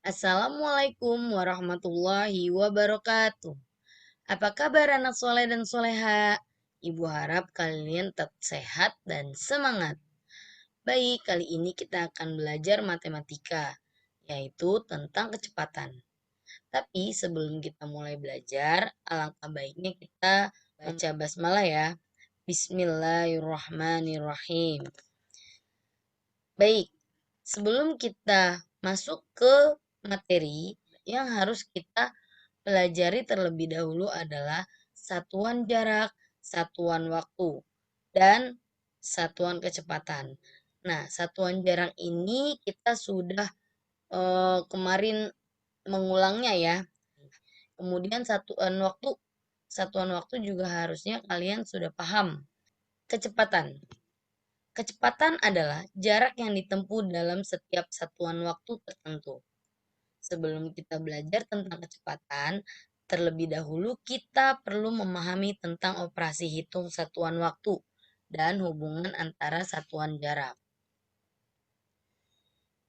Assalamualaikum warahmatullahi wabarakatuh. Apa kabar anak soleh dan soleha? Ibu harap kalian tetap sehat dan semangat. Baik, kali ini kita akan belajar matematika, yaitu tentang kecepatan. Tapi sebelum kita mulai belajar, alangkah baiknya kita baca basmalah ya. Bismillahirrahmanirrahim. Baik, sebelum kita masuk ke materi, yang harus kita pelajari terlebih dahulu adalah satuan jarak, satuan waktu, dan satuan kecepatan. Nah, satuan jarak ini kita sudah kemarin mengulangnya ya. Kemudian satuan waktu juga harusnya kalian sudah paham. Kecepatan. Kecepatan adalah jarak yang ditempuh dalam setiap satuan waktu tertentu. Sebelum kita belajar tentang kecepatan, terlebih dahulu kita perlu memahami tentang operasi hitung satuan waktu dan hubungan antara satuan jarak.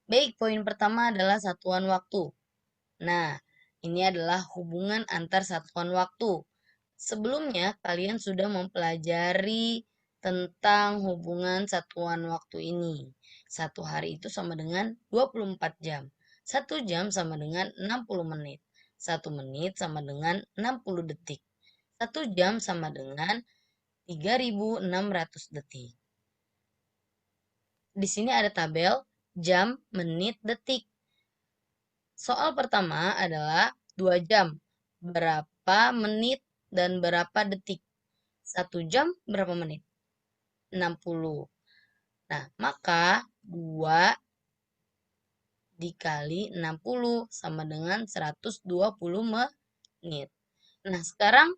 Baik, poin pertama adalah satuan waktu. Nah, ini adalah hubungan antar satuan waktu. Sebelumnya, kalian sudah mempelajari tentang hubungan satuan waktu ini. Satu hari itu sama dengan 24 jam. 1 jam sama dengan 60 menit. 1 menit sama dengan 60 detik. 1 jam sama dengan 3.600 detik. Di sini ada tabel jam, menit, detik. Soal pertama adalah 2 jam. Berapa menit dan berapa detik? 1 jam berapa menit? 60. Nah, maka 2 dikali 60 sama dengan 120 menit. Nah, sekarang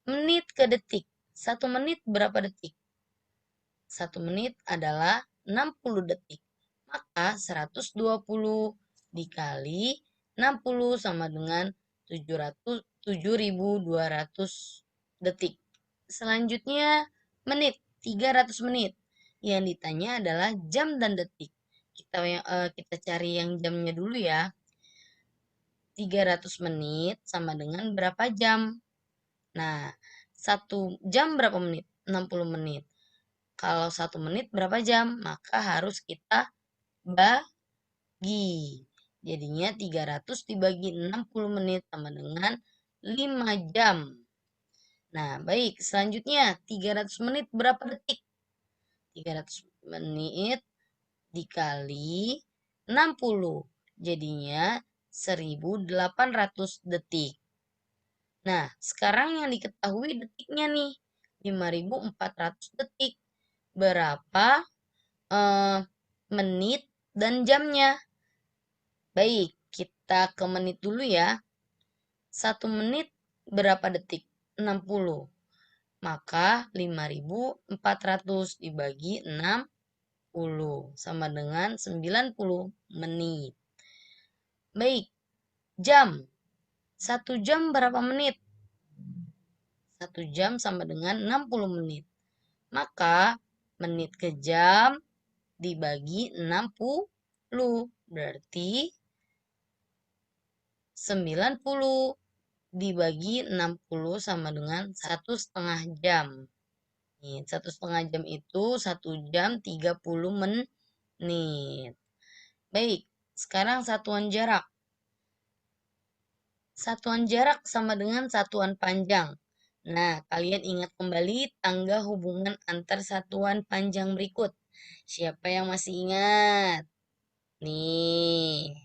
menit ke detik. 1 menit berapa detik? 1 menit adalah 60 detik. Maka 120 dikali 60 sama dengan 7.200 detik. Selanjutnya menit, 300 menit. Yang ditanya adalah jam dan detik. Kita cari yang jamnya dulu ya. 300 menit sama dengan berapa jam? Nah, 1 jam berapa menit? 60 menit. Kalau 1 menit berapa jam? Maka harus kita bagi. Jadinya 300 dibagi 60 menit sama dengan 5 jam. Nah, baik. Selanjutnya, 300 menit berapa detik? 300 menit dikali 60. Jadinya 1.800 detik. Nah, sekarang yang diketahui detiknya nih. 5.400 detik. Berapa menit dan jamnya? Baik, kita ke menit dulu ya. 1 menit berapa detik? 60. Maka 5.400 dibagi 60 sama dengan 90 menit. Baik, jam. 1 jam berapa menit? 1 jam sama dengan 60 menit. Maka menit ke jam dibagi 60. Berarti 90 dibagi 60 sama dengan 1,5 jam. 1,5 jam itu 1 jam 30 menit. Baik, sekarang satuan jarak. Satuan jarak sama dengan satuan panjang. Nah, kalian ingat kembali tangga hubungan antar satuan panjang berikut. Siapa yang masih ingat? Nih.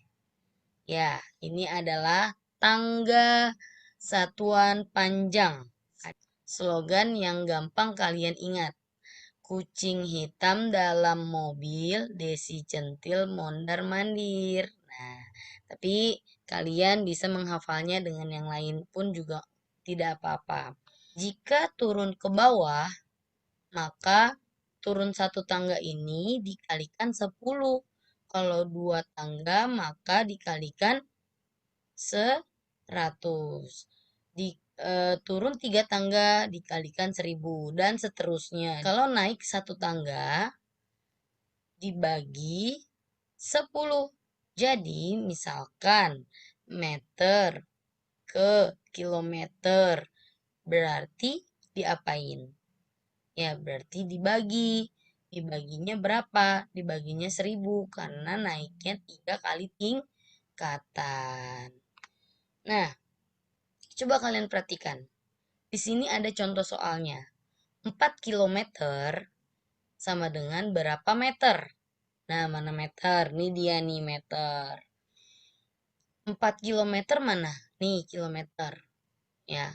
Ya, ini adalah tangga satuan panjang. Slogan yang gampang kalian ingat. Kucing hitam dalam mobil, Desi centil mondar-mandir. Nah, tapi kalian bisa menghafalnya dengan yang lain pun juga tidak apa-apa. Jika turun ke bawah, maka turun satu tangga ini dikalikan 10. Kalau 2 tangga, maka dikalikan 100. Turun 3 tangga dikalikan 1.000 dan seterusnya. Kalau naik 1 tangga dibagi 10. Jadi, misalkan meter ke kilometer, berarti diapain? Ya, berarti dibagi. Dibaginya berapa? Dibaginya 1000 karena naiknya 3 kali tingkatan. Nah, coba kalian perhatikan. Di sini ada contoh soalnya. 4 kilometer sama dengan berapa meter? Nah, mana meter? Ini dia nih meter. 4 kilometer mana? Nih kilometer. Ya,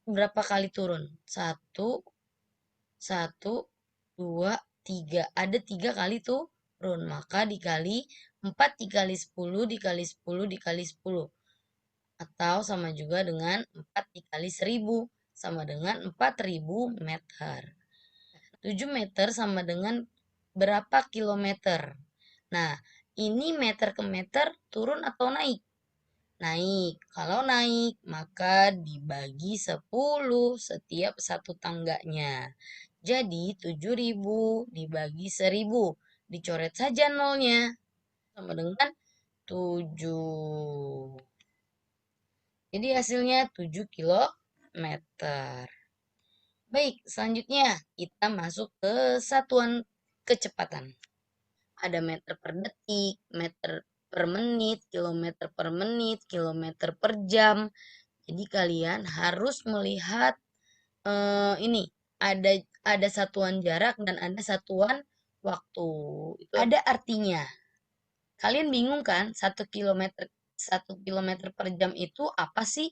berapa kali turun? Satu, dua, tiga. Ada 3 kali turun. Maka dikali 4 dikali 10 dikali 10 dikali 10. Atau sama juga dengan 4 dikali 1000. Sama dengan 4000 meter. 7 meter sama dengan berapa kilometer? Nah, ini meter ke meter turun atau naik? Naik. Kalau naik, maka dibagi 10 setiap satu tangganya. Jadi 7000 dibagi 1000. Dicoret saja nolnya. Sama dengan 7. Jadi hasilnya 7 kilometer. Baik, selanjutnya kita masuk ke satuan kecepatan. Ada meter per detik, meter per menit, kilometer per jam. Jadi kalian harus melihat ini ada satuan jarak dan ada satuan waktu. Itu ada artinya. Kalian bingung kan? 1 kilometer per jam itu apa sih?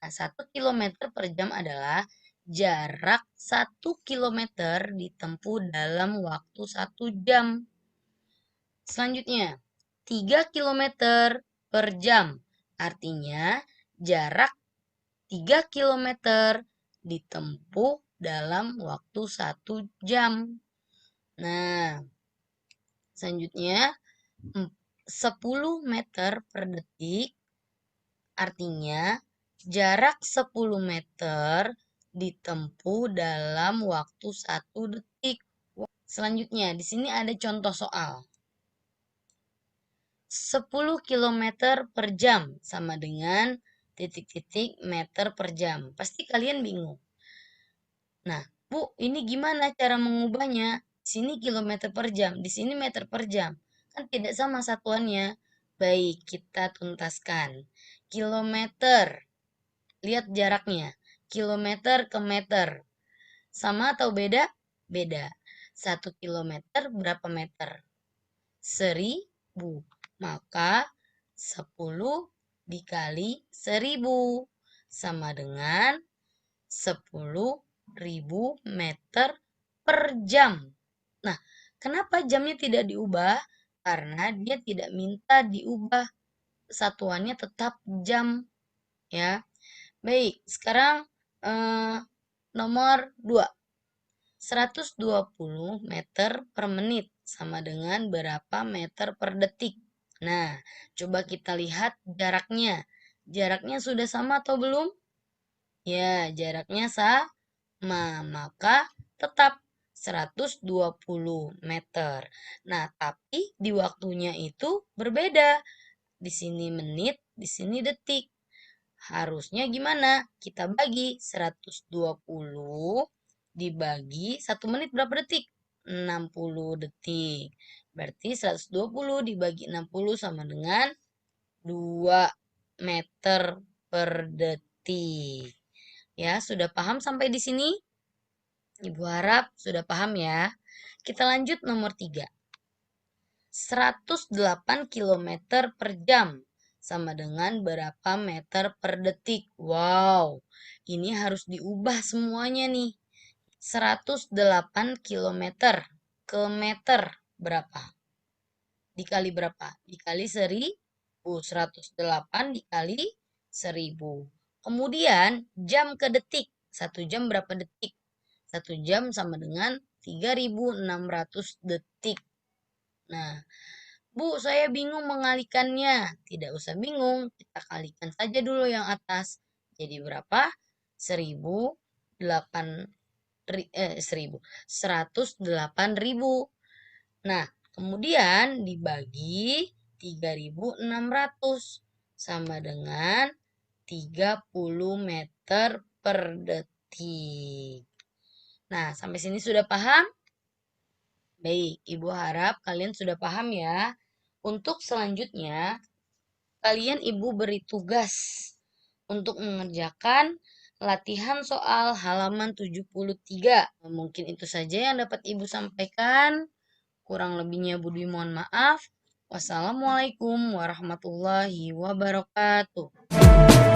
Nah, 1 kilometer per jam adalah jarak 1 kilometer ditempuh dalam waktu 1 jam. Selanjutnya, 3 kilometer per jam. Artinya, jarak 3 kilometer ditempuh dalam waktu 1 jam. Nah, selanjutnya, 10 meter per detik. Artinya, jarak 10 meter ditempuh dalam waktu 1 detik. Selanjutnya, di sini ada contoh soal. 10 kilometer per jam sama dengan titik-titik meter per jam. Pasti kalian bingung. Nah, Bu, ini gimana cara mengubahnya? Di sini kilometer per jam, di sini meter per jam. Kan tidak sama satuannya. Baik, kita tuntaskan. Kilometer, lihat jaraknya. Kilometer ke meter. Sama atau beda? Beda. 1 kilometer berapa meter? 1000. Maka 10 dikali 1000 sama dengan 10.000 meter per jam. Nah, kenapa jamnya tidak diubah? Karena dia tidak minta diubah. Satuannya tetap jam. Ya. Baik, sekarang nomor 2. 120 meter per menit sama dengan berapa meter per detik? Nah, coba kita lihat jaraknya. Jaraknya sudah sama atau belum? Ya, jaraknya sama. Maka tetap 120 meter. Nah, tapi di waktunya itu berbeda. Di sini menit, di sini detik. Harusnya gimana? Kita bagi 120 dibagi 1 menit berapa detik? 60 detik. Berarti 120 dibagi 60 sama dengan 2 meter per detik. Ya, sudah paham sampai di sini? Ibu harap sudah paham ya. Kita lanjut nomor 3. 108 kilometer per jam sama dengan berapa meter per detik? Wow, ini harus diubah semuanya nih. 108 kilometer ke meter berapa? Dikali berapa? Dikali 1000. 108 dikali 1000. Kemudian jam ke detik. 1 jam berapa detik? 1 jam sama dengan 3600 detik. Nah, Bu, saya bingung mengalikannya. Tidak usah bingung, kita kalikan saja dulu yang atas. Jadi berapa? 108.000. 108.000. Nah, Kemudian dibagi 3.600 sama dengan 30 meter per detik. Nah, sampai sini sudah paham? Baik, Ibu harap kalian sudah paham ya. Untuk selanjutnya, kalian Ibu beri tugas untuk mengerjakan latihan soal halaman 73. Mungkin itu saja yang dapat Ibu sampaikan. Kurang lebihnya Budi mohon maaf. Wassalamualaikum warahmatullahi wabarakatuh.